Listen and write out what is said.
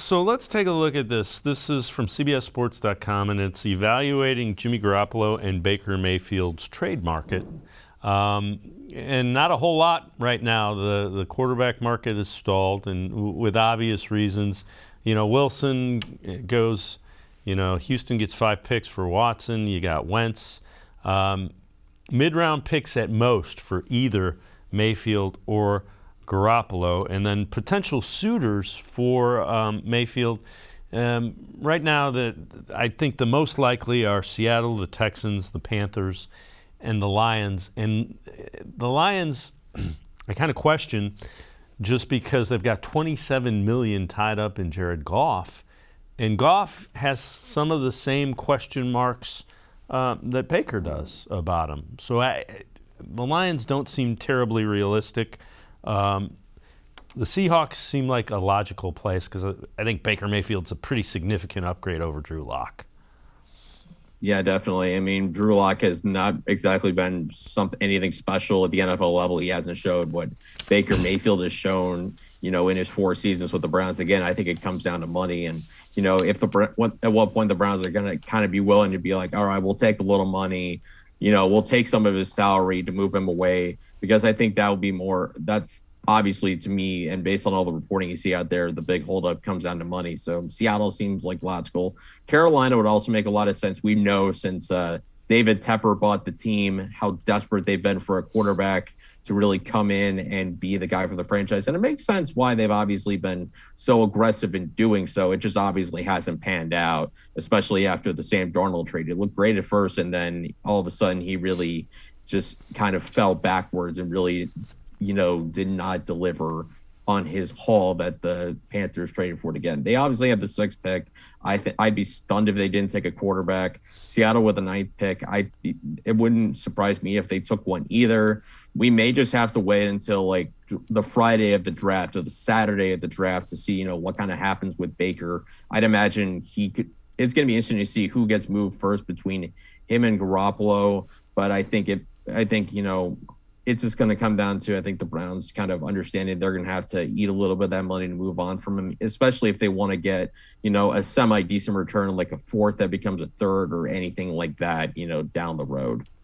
So let's take a look at this. This is from CBSSports.com, and it's evaluating Jimmy Garoppolo and Baker Mayfield's trade market. And not a whole lot right now. The quarterback market is stalled, and with obvious reasons. Wilson goes, Houston gets 5 picks for Watson. You got Wentz. Mid-round picks at most for either Mayfield or Garoppolo, and then potential suitors for Mayfield. Right now, I think the most likely are Seattle, the Texans, the Panthers, and the Lions. And the Lions, I kind of question, just because they've got $27 million tied up in Jared Goff, and Goff has some of the same question marks that Baker does about him. So the Lions don't seem terribly realistic. The Seahawks seem like a logical place because I think Baker Mayfield's a pretty significant upgrade over Drew Lock. Yeah, definitely. I mean, Drew Lock has not exactly been anything special at the NFL level. He hasn't showed what Baker Mayfield has shown, in his 4 seasons with the Browns. Again, I think it comes down to money. And, if at what point the Browns are going to kind of be willing to be like, all right, we'll take a little money, we'll take some of his salary to move him away, because I think that would be that's obviously, to me, and based on all the reporting you see out there, the big holdup comes down to money. So Seattle seems like logical. Carolina would also make a lot of sense. We know since David Tepper bought the team how desperate they've been for a quarterback to really come in and be the guy for the franchise. And it makes sense why they've obviously been so aggressive in doing so. It just obviously hasn't panned out, especially after the Sam Darnold trade. It looked great at first, and then all of a sudden he really just kind of fell backwards and really did not deliver on his haul that the Panthers traded for it again. They obviously have the 6th pick. I'd be stunned if they didn't take a quarterback. Seattle with the 9th pick. It wouldn't surprise me if they took one either. We may just have to wait until like the Friday of the draft or the Saturday of the draft to see, what kind of happens with Baker. I'd imagine it's going to be interesting to see who gets moved first between him and Garoppolo. But I think it's just going to come down to, I think, the Browns kind of understanding they're going to have to eat a little bit of that money to move on from him, especially if they want to get, a semi-decent return, like a 4th that becomes a 3rd or anything like that, down the road.